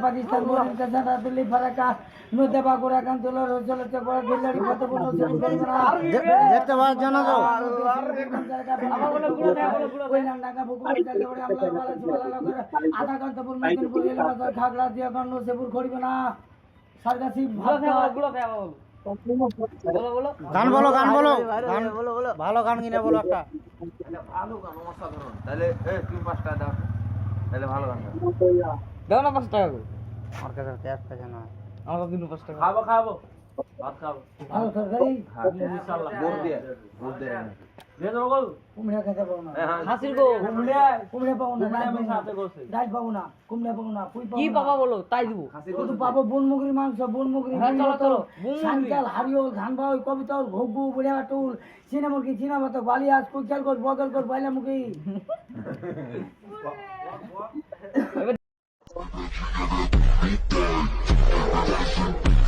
পাকিস্তান দিল্লি ফারাকা দেখতে পাওয়ার জন্য তো আধা ঘন্টা পর খাগড়া দিয়ে গণ্য সেপুর করিবে না সারগাছি গান বলো গান বলো ভালো গান কিনে বলো একটা ভালো গান অসাধারণ। তাহলে তুমি 5 টাকা দাও, তাহলে ভালো গান দাও না 5 টাকা করে। আমার কাছে ক্যাশ টাকা না আমার দিন 5 টাকা। খাবো ভাত খাবো। ভালো সরকারি ইনশাআল্লাহ ভোট দিয়ে দিয়ে দেবো। কুমড়া খেতে পাবো না হাসির গো কুমড়া পাবো না ডাল পাবো না কুমড়া পাবো না কি পাবা বলো তাই দিব। শুধু পাবো বনমুগরি মাংস বনমুগরি হ্যাঁ, চলো, চলো, সান্তাল হারিওল ধানবাউল কবিতাউল ঘুগু বুড়িয়া টুল চিনা মুরগি চিনা মতো বালিয়াস কুইকাল কর বগল কর বাইলা মুখি